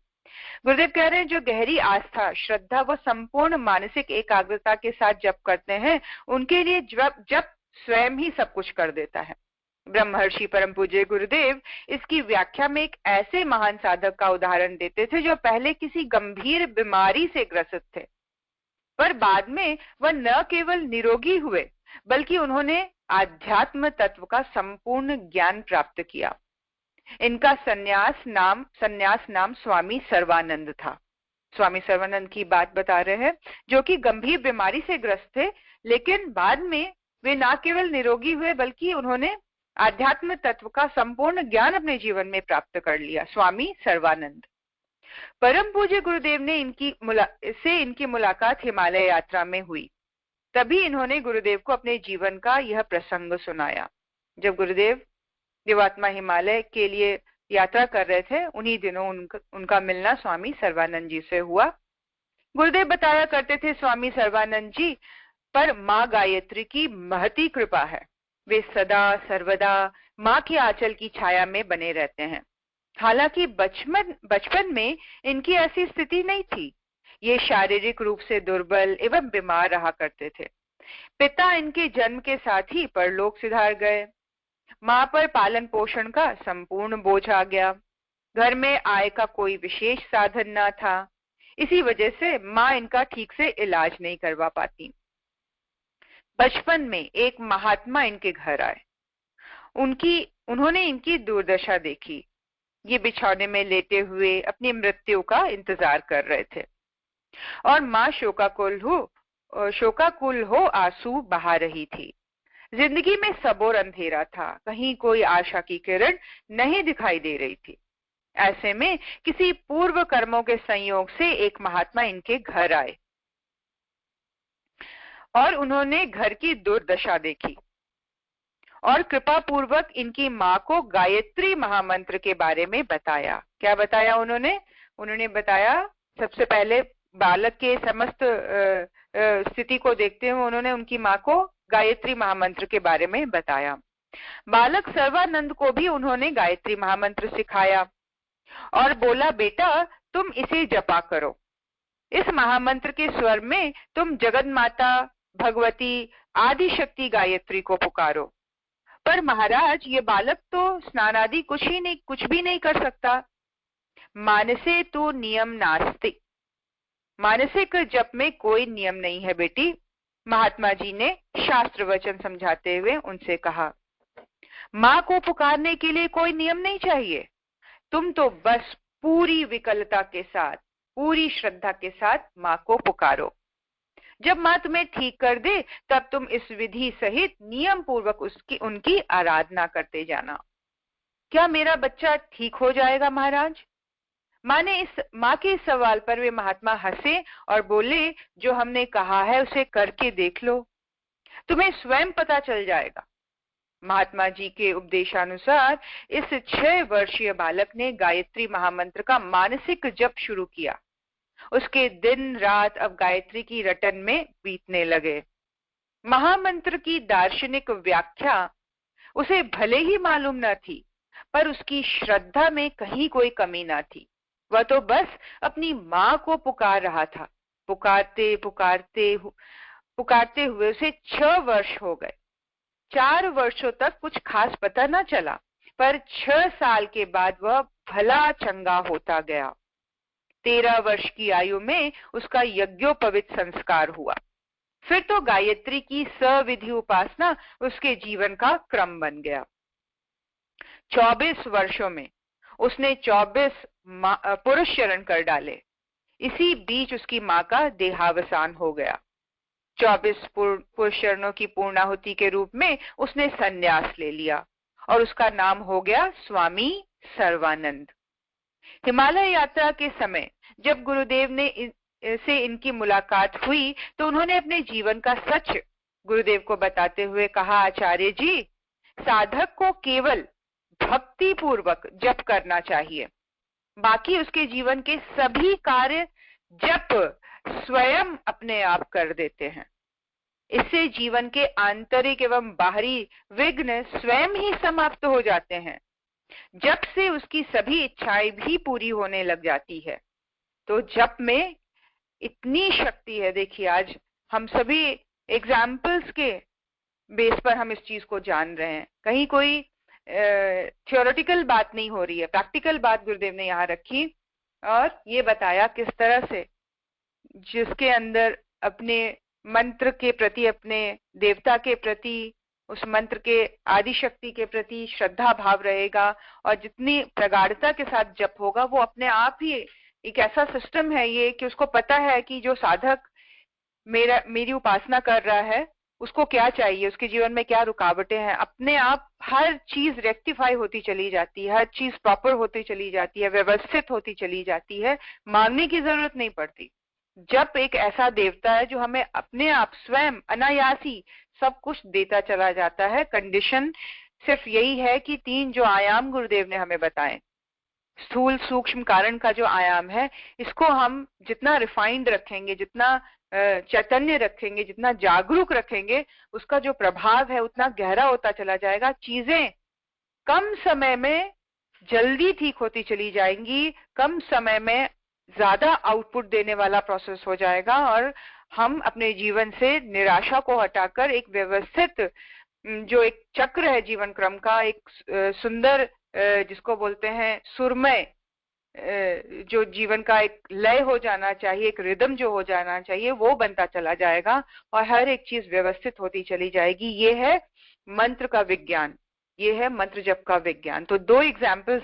[SPEAKER 1] गुरुदेव कह रहे हैं जो गहरी आस्था, श्रद्धा व संपूर्ण मानसिक एकाग्रता के साथ जप करते हैं, उनके लिए जप स्वयं ही सब कुछ कर देता है। ब्रह्मर्षि परम पूज्य गुरुदेव इसकी व्याख्या में एक ऐसे महान साधक का उदाहरण देते थे जो पहले किसी गंभीर बीमारी से ग्रसित थे, पर बाद में वह न केवल निरोगी हुए बल्कि उन्होंने आध्यात्म तत्व का संपूर्ण ज्ञान प्राप्त किया। इनका संन्यास नाम स्वामी सर्वानंद था। स्वामी सर्वानंद की बात बता रहे हैं, जो कि गंभीर बीमारी से ग्रस्त थे, लेकिन बाद में वे न केवल निरोगी हुए बल्कि उन्होंने आध्यात्म तत्व का संपूर्ण ज्ञान अपने जीवन में प्राप्त कर लिया। स्वामी सर्वानंद। परम पूज्य गुरुदेव ने इनकी मुलाकात हिमालय यात्रा में हुई। तभी इन्होंने गुरुदेव को अपने जीवन का यह प्रसंग सुनाया। जब गुरुदेव दिवात्मा हिमालय के लिए यात्रा कर रहे थे, उन्हीं दिनों उनका मिलना स्वामी सर्वानंद जी से हुआ। गुरुदेव बताया करते थे, स्वामी सर्वानंद जी पर माँ गायत्री की महती कृपा है। वे सदा सर्वदा माँ के आंचल की छाया में बने रहते हैं। हालांकि बचपन में इनकी ऐसी स्थिति नहीं थी। ये शारीरिक रूप से दुर्बल एवं बीमार रहा करते थे। पिता इनके जन्म के साथ ही परलोक सिधार गए। माँ पर पालन पोषण का संपूर्ण बोझ आ गया। घर में आय का कोई विशेष साधन न था। इसी वजह से माँ इनका ठीक से इलाज नहीं करवा पाती। बचपन में एक महात्मा इनके घर आए। उन्होंने इनकी दुर्दशा देखी। ये बिछौने में लेटे हुए अपनी मृत्यु का इंतजार कर रहे थे और माँ शोकाकुल हो आंसू बहा रही थी। जिंदगी में सबोर अंधेरा था, कहीं कोई आशा की किरण नहीं दिखाई दे रही थी। ऐसे में किसी पूर्व कर्मों के संयोग से एक महात्मा इनके घर आए और उन्होंने घर की दुर्दशा देखी और कृपा पूर्वक इनकी माँ को गायत्री महामंत्र के बारे में बताया। क्या बताया उन्होंने बताया, सबसे पहले बालक के समस्त स्थिति को देखते हुए उन्होंने उनकी माँ को गायत्री महामंत्र के बारे में बताया। बालक सर्वानंद को भी उन्होंने गायत्री महामंत्र सिखाया और बोला, बेटा तुम इसे जपा करो। इस महामंत्र के स्वर में तुम जगत माता भगवती आदि शक्ति गायत्री को पुकारो। पर महाराज, ये बालक तो स्नान आदि कुछ भी नहीं कर सकता। मानसे तो नियम नास्ति। मानसिक जप में कोई नियम नहीं है बेटी। महात्मा जी ने शास्त्र वचन समझाते हुए उनसे कहा, माँ को पुकारने के लिए कोई नियम नहीं चाहिए। तुम तो बस पूरी विकलता के साथ, पूरी श्रद्धा के साथ माँ को पुकारो। जब माँ तुम्हें ठीक कर दे तब तुम इस विधि सहित नियम पूर्वक उनकी आराधना करते जाना। क्या मेरा बच्चा ठीक हो जाएगा महाराज? माँ के इस सवाल पर वे महात्मा हंसे और बोले, जो हमने कहा है उसे करके देख लो, तुम्हें स्वयं पता चल जाएगा। महात्मा जी के उपदेशानुसार इस 6 वर्षीय बालक ने गायत्री महामंत्र का मानसिक जप शुरू किया। उसके दिन रात अब गायत्री की रटन में बीतने लगे। महामंत्र की दार्शनिक व्याख्या उसे भले ही मालूम न थी, पर उसकी श्रद्धा में कहीं कोई कमी न थी। वह तो बस अपनी माँ को पुकार रहा था। पुकारते हुए उसे 6 वर्ष हो गए। 4 वर्षों तक कुछ खास पता न चला, पर 6 साल के बाद वह भला चंगा होता गया। 13 वर्ष की आयु में उसका यज्ञोपवीत संस्कार हुआ। फिर तो गायत्री की सविधि उपासना उसके जीवन का क्रम बन गया। 24 वर्षों में उसने 24 पुरुष शरण कर डाले। इसी बीच उसकी माँ का देहावसान हो गया। 24 पुरुष शरणों की पूर्णाहुति के रूप में उसने संन्यास ले लिया और उसका नाम हो गया स्वामी सर्वानंद। हिमालय यात्रा के समय जब गुरुदेव से इनकी मुलाकात हुई तो उन्होंने अपने जीवन का सच गुरुदेव को बताते हुए कहा, आचार्य जी, साधक को केवल भक्ति पूर्वक जप करना चाहिए। बाकी उसके जीवन के सभी कार्य जप स्वयं अपने आप कर देते हैं। इससे जीवन के आंतरिक एवं बाहरी विघ्न स्वयं ही समाप्त हो जाते हैं। जप से उसकी सभी इच्छाएं भी पूरी होने लग जाती है। तो जप में इतनी शक्ति है। देखिए, आज हम सभी एग्जाम्पल्स के बेस पर हम इस चीज को जान रहे हैं। कहीं कोई थियोरेटिकल बात नहीं हो रही है, प्रैक्टिकल बात गुरुदेव ने यहाँ रखी और ये बताया किस तरह से जिसके अंदर अपने मंत्र के प्रति, अपने देवता के प्रति उस मंत्र के आदि शक्ति के प्रति श्रद्धा भाव रहेगा, और जितनी प्रगाढ़ता के साथ जप होगा वो अपने आप ही एक ऐसा सिस्टम है ये कि उसको पता है कि जो साधक मेरी उपासना कर रहा है उसको क्या चाहिए, उसके जीवन में क्या रुकावटें हैं, अपने आप हर चीज रेक्टिफाई होती चली जाती है, हर चीज प्रॉपर होती चली जाती है, व्यवस्थित होती चली जाती है, मांगने की जरूरत नहीं पड़ती। जब एक ऐसा देवता है जो हमें अपने आप स्वयं अनायासी सब कुछ देता चला जाता है। कंडीशन सिर्फ यही है कि 3 जो आयाम गुरुदेव ने हमें बताए, स्थूल सूक्ष्म कारण का जो आयाम है, इसको हम जितना रिफाइंड रखेंगे, जितना चैतन्य रखेंगे, जितना जागरूक रखेंगे, उसका जो प्रभाव है उतना गहरा होता चला जाएगा। चीजें कम समय में जल्दी ठीक होती चली जाएंगी, कम समय में ज्यादा आउटपुट देने वाला प्रोसेस हो जाएगा, और हम अपने जीवन से निराशा को हटाकर एक व्यवस्थित जो एक चक्र है जीवन क्रम का, एक सुंदर जिसको बोलते हैं सुरमय, जो जीवन का एक लय हो जाना चाहिए, एक रिदम जो हो जाना चाहिए, वो बनता चला जाएगा और हर एक चीज व्यवस्थित होती चली जाएगी। ये है मंत्र का विज्ञान, ये है मंत्र जप का विज्ञान। तो 2 एग्जाम्पल्स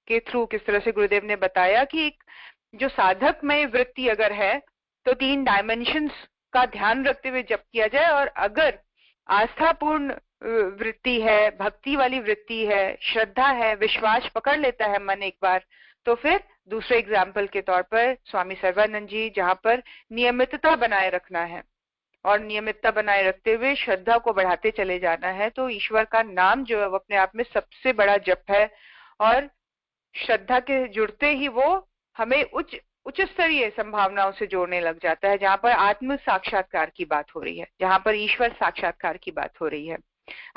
[SPEAKER 1] के थ्रू किस तरह से गुरुदेव ने बताया कि एक जो साधक में वृत्ति अगर है तो 3 डायमेंशंस का ध्यान रखते हुए जप किया जाए, और अगर आस्थापूर्ण वृत्ति है, भक्ति वाली वृत्ति है, श्रद्धा है, विश्वास पकड़ लेता है मन एक बार, तो फिर दूसरे एग्जाम्पल के तौर पर स्वामी सर्वानंद जी, जहां पर नियमितता बनाए रखना है और नियमितता बनाए रखते हुए श्रद्धा को बढ़ाते चले जाना है, तो ईश्वर का नाम जो है वो अपने आप में सबसे बड़ा जप है। और श्रद्धा के जुड़ते ही वो हमें उच्च स्तरीय संभावनाओं से जोड़ने लग जाता है, जहां पर आत्म साक्षात्कार की बात हो रही है, जहां पर ईश्वर साक्षात्कार की बात हो रही है।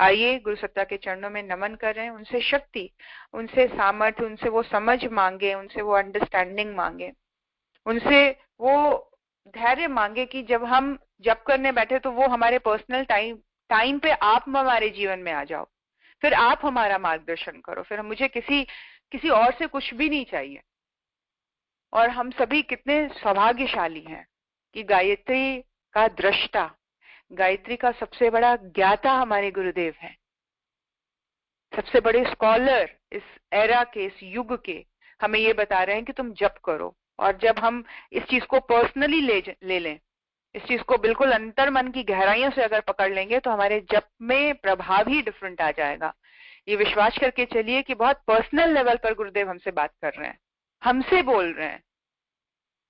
[SPEAKER 1] आइए गुरु सत्ता के चरणों में नमन कर रहे हैं, उनसे शक्ति, उनसे सामर्थ्य, उनसे वो समझ मांगे, उनसे वो अंडरस्टैंडिंग मांगे, उनसे वो धैर्य मांगे कि जब हम जप करने बैठे तो वो हमारे पर्सनल टाइम पे आप हमारे जीवन में आ जाओ, फिर आप हमारा मार्गदर्शन करो, फिर मुझे किसी और से कुछ भी नहीं चाहिए। और हम सभी कितने सौभाग्यशाली हैं कि गायत्री का दृष्टा, गायत्री का सबसे बड़ा ज्ञाता हमारे गुरुदेव हैं, सबसे बड़े स्कॉलर इस एरा के, इस युग के, हमें ये बता रहे हैं कि तुम जप करो। और जब हम इस चीज को पर्सनली ले लें, इस चीज को बिल्कुल अंतर मन की गहराइयों से अगर पकड़ लेंगे, तो हमारे जप में प्रभाव ही डिफरेंट आ जाएगा। ये विश्वास करके चलिए कि बहुत पर्सनल लेवल पर गुरुदेव हमसे बात कर रहे हैं, हमसे बोल रहे हैं,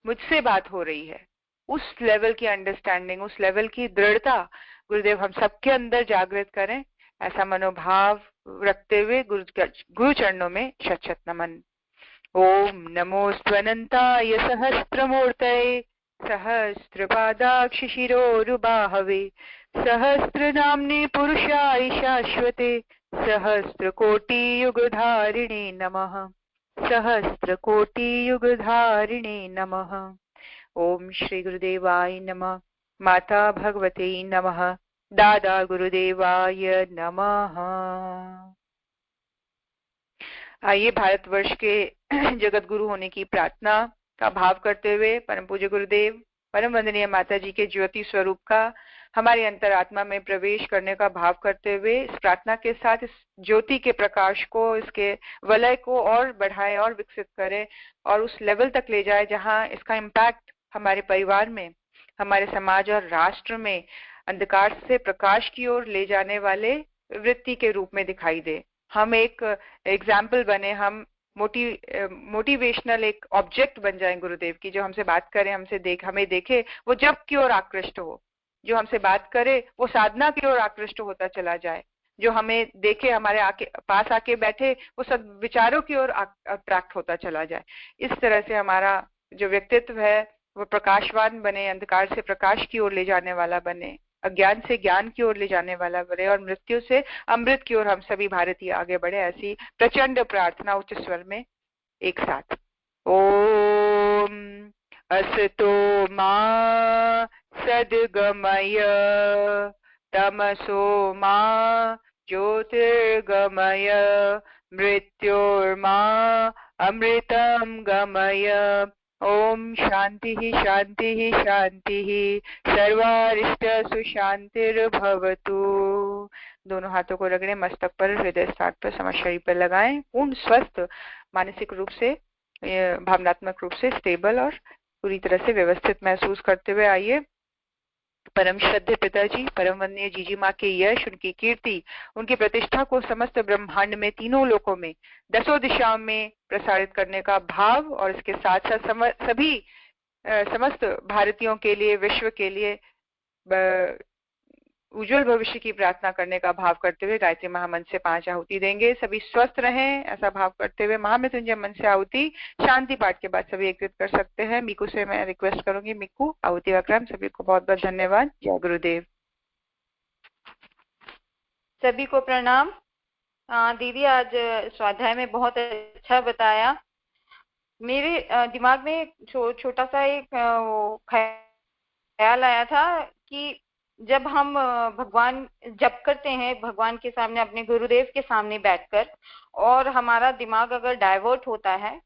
[SPEAKER 1] मुझसे बात हो रही है। उस लेवल की अंडरस्टैंडिंग, उस लेवल की दृढ़ता गुरुदेव हम सबके अंदर जागृत करें, ऐसा मनोभाव रखते हुए गुरु चरणों में शत शत नमन। ओम नमोऽस्त्वनन्ताय सहस्त्रमूर्तये सहस्रपादाक्ष शिरोरुबाहवे सहस्रनाम्ने पुरुषाय शाश्वते सहस्रकोटियुगधारिणे नमः सहस्रकोटियुगधारिणे नमः। ओम श्री गुरुदेवाय नमः। माता भगवते नमः। दादा गुरुदेवाय नमः। आइए भारतवर्ष के जगत गुरु होने की प्रार्थना का भाव करते हुए परम पूज्य गुरुदेव, परम वंदनीय माता जी के ज्योति स्वरूप का हमारे अंतरात्मा में प्रवेश करने का भाव करते हुए इस प्रार्थना के साथ इस ज्योति के प्रकाश को, इसके वलय को और बढ़ाए और विकसित करे और उस लेवल तक ले जाए जहां इसका इम्पैक्ट हमारे परिवार में, हमारे समाज और राष्ट्र में अंधकार से प्रकाश की ओर ले जाने वाले वृत्ति के रूप में दिखाई दे। हम एक एग्जाम्पल बने, हम मोटिवेशनल एक ऑब्जेक्ट बन जाएं गुरुदेव की, जो हमसे बात करे, हमें देखे वो जप की ओर आकृष्ट हो, जो हमसे बात करे वो साधना की ओर आकृष्ट होता चला जाए, जो हमें देखे हमारे पास आके बैठे वो सब विचारों की ओर अट्रैक्ट होता चला जाए। इस तरह से हमारा जो व्यक्तित्व है वो प्रकाशवान बने, अंधकार से प्रकाश की ओर ले जाने वाला बने, अज्ञान से ज्ञान की ओर ले जाने वाला बने और मृत्यु से अमृत की ओर हम सभी भारतीय आगे बढ़े। ऐसी प्रचंड प्रार्थना उच्च स्वर में एक साथ। ओम असतो मा सद्गमय तमसो मा ज्योतिर्गमय मृत्योर्मा अमृतं गमय। ओम शांति शांति शांति सर्वारिष्ट सुशांतिर्भवतु। दोनों हाथों को रगड़ें, मस्तक पर, हृदय स्थान पर, समस्त शरीर पर लगाएं। पूर्ण स्वस्थ, मानसिक रूप से, भावनात्मक रूप से स्टेबल और पूरी तरह से व्यवस्थित महसूस करते हुए आइए। परम श्रद्धेय पिताजी, परम वंदनीय जीजी माँ के यश, उनकी कीर्ति, उनकी प्रतिष्ठा को समस्त ब्रह्मांड में, तीनों लोकों में, दसों दिशाओं में प्रसारित करने का भाव, और इसके साथ साथ सभी समस्त भारतीयों के लिए, विश्व के लिए उज्जवल भविष्य की प्रार्थना करने का भाव करते हुए गायत्री महामंत्र से 5 आहुति देंगे। सभी स्वस्थ रहें ऐसा भाव करते हुए महामृत्युंजय मंत्र से आहुति शांति पाठ के बाद सभी एकत्रित कर सकते हैं। मीकू से मैं रिक्वेस्ट करूंगी, मीकू आहुति का क्रम। सभी को बहुत बहुत धन्यवाद। जय गुरुदेव।
[SPEAKER 2] सभी को प्रणाम। दीदी आज स्वाध्याय में बहुत अच्छा बताया। मेरे दिमाग में छोटा सा एक ख्याल आया था कि जब हम भगवान जप करते हैं भगवान के सामने, अपने गुरुदेव के सामने बैठकर, और हमारा दिमाग अगर डाइवर्ट होता है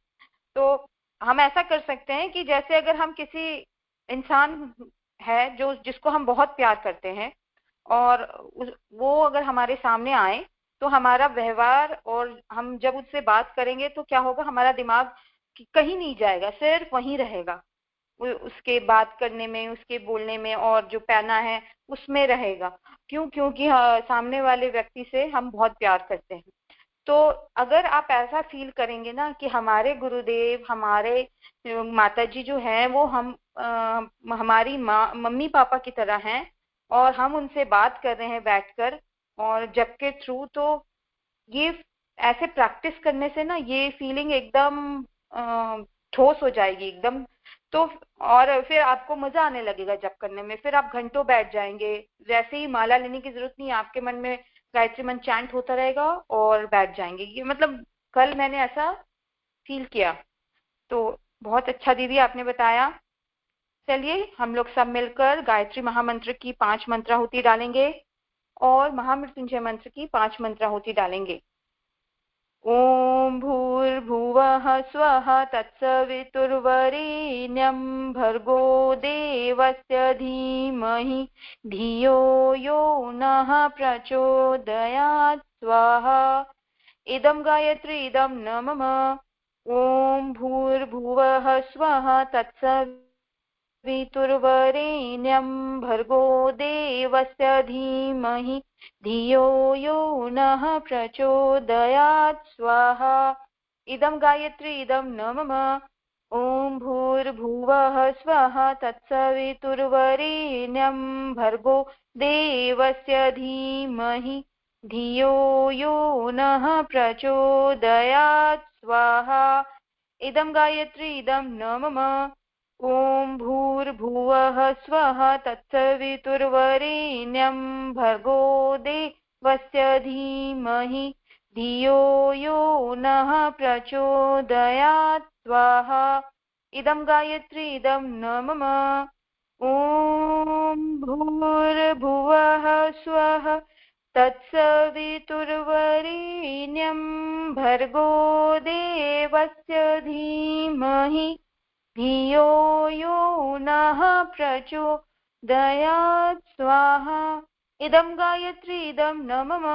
[SPEAKER 2] तो हम ऐसा कर सकते हैं कि जैसे अगर हम किसी इंसान है जिसको हम बहुत प्यार करते हैं और वो अगर हमारे सामने आए तो हमारा व्यवहार और हम जब उससे बात करेंगे तो क्या होगा, हमारा दिमाग कहीं नहीं जाएगा, सिर्फ वहीं रहेगा, उसके बात करने में, उसके बोलने में, और जो पहना है उसमें रहेगा। क्योंकि सामने वाले व्यक्ति से हम बहुत प्यार करते हैं। तो अगर आप ऐसा फील करेंगे ना कि हमारे गुरुदेव, हमारे माताजी जो है वो हमारी मम्मी पापा की तरह हैं और हम उनसे बात कर रहे हैं बैठकर और जप के थ्रू, तो ये ऐसे प्रैक्टिस करने से ना ये फीलिंग एकदम ठोस हो जाएगी एकदम। तो और फिर आपको मजा आने लगेगा जप करने में, फिर आप घंटों बैठ जाएंगे। जैसे ही माला लेने की जरूरत नहीं, आपके मन में गायत्री मंत्र चैंट होता रहेगा और बैठ जाएंगे। ये मतलब कल मैंने ऐसा फील किया। तो बहुत अच्छा दीदी आपने बताया। चलिए हम लोग सब मिलकर गायत्री महामंत्र की 5 मंत्राहुति डालेंगे और महामृत्युंजय मंत्र की 5 मंत्राहुति डालेंगे। ओम भूर्भुवः स्वः तत्सवितुर्वरेण्यं भर्गो देवस्य धीमहि धियो यो नः प्रचोदयात् स्वाहा। इदं गायत्री इदं न मम। ओम भूर्भुवः स्वः तत्सवितुर्वरेण्यं भर्गो देवस्य धीमहि धियो यो नः प्रचोदयात् स्वाहा। इदं गायत्री इदं न मम। ओम भूर्भुवः स्वः तत्सवितुर्वरेण्यं भर्गो देवस्य धीमहि धियो यो नः प्रचोदयात् स्वाहा। इदं गायत्री इदं न मम। ओम भूर्भुवः स्वः तत्सवितुर्वरेण्यं भर्गो देवस्य धीमहि धियो यो नः प्रचोदयात् स्वाहा। इदं गायत्री इदं न मम। ओम भूर्भुवः स्वः तत्सवितुर्वरेण्यं भर्गो देवस्य धीमहि धियो यो नः प्रचोदयात् स्वाहा। इदं गायत्री इदं न मम।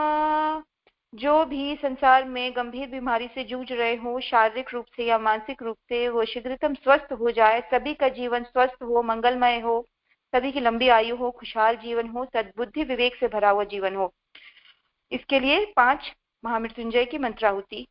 [SPEAKER 2] जो भी संसार में गंभीर बीमारी से जूझ रहे हो, शारीरिक रूप से या मानसिक रूप से, वो शीघ्रतम स्वस्थ हो जाए। सभी का जीवन स्वस्थ हो, मंगलमय हो, सभी की लंबी आयु हो, खुशहाल जीवन हो, सद्बुद्धि विवेक से भरा हुआ जीवन हो। इसके लिए 5 महामृत्युंजय की मंत्राहुति।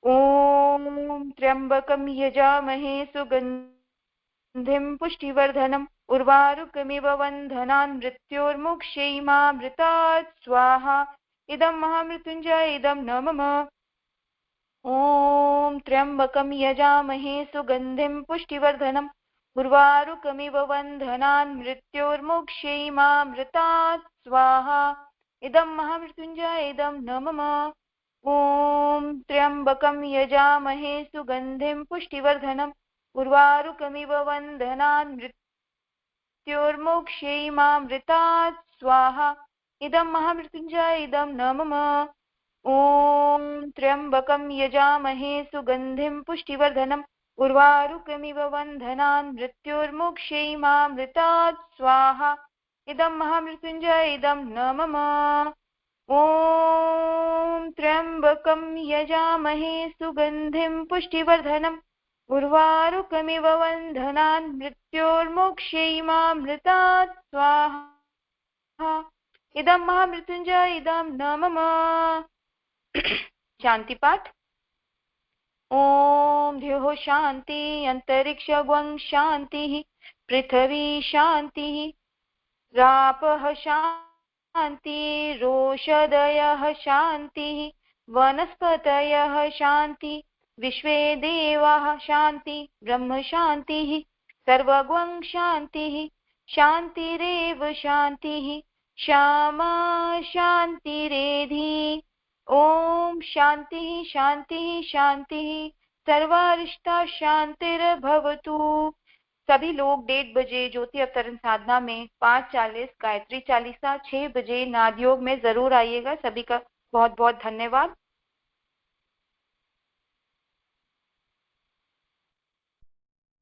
[SPEAKER 2] ओम त्र्यंबकम यजामहे सुगंधिं पुष्टिवर्धनम् उर्वारुकमिव बन्धनान् मृत्योर्मुक्षैमामृतात् स्वाहा। इदं महामृत्युंजय इदं न मम। ओम त्र्यंबकं यजामहे सुगंधिं पुष्टिवर्धनम् उर्वारुकमिव बन्धनान् मृत्योर्मुक्षैमामृतात् स्वाहा। इदं महामृत्युंजय इदं न मम। ओम त्र्यंबकं यजामहे सुगंधिं पुष्टिवर्धनम् उर्वारुकमिव बन्धनान् मृत्योर्मुक्षैमामृतात् स्वाहा। इदं महामृत्युंजय इदं न मम। ओम त्र्यंबकं यजामहे सुगंधिं पुष्टिवर्धनम् उर्वारुकमिव बन्धनान् मृत्योर्मुक्षैमामृतात् स्वाहा। इदं महामृत्युंजय इदं न मम। ॐ त्र्यम्बकं यजामहे सुगन्धिं पुष्टिवर्धनम् उर्वारुकमिव वन्धनान् मृत्योर्मोक्षयिमामृतात् स्वाहा। इदं महामृत्युञ्जय इदं न मम। शांति पाठ। ॐ द्योः शान्ति अन्तरिक्षगुं शान्तिः पृथिवी शान्तिः रापः शान्तिरोषधयः शान्तिः वनस्पतयः शान्ति विश्वे देवाः शान्ति ब्रह्म शान्तिः सर्वगुं शान्तिः शान्तिरेव शान्तिः श्यामा शान्तिरेधि। ॐ शान्तिः शान्तिः शान्तिः सर्वारिष्टा शान्तिर्भवतु। सभी लोग 1:30 बजे ज्योति अवतरण साधना में, 5:40 गायत्री चालीसा, 6 बजे नाद योग में जरूर आइएगा। सभी का बहुत बहुत धन्यवाद।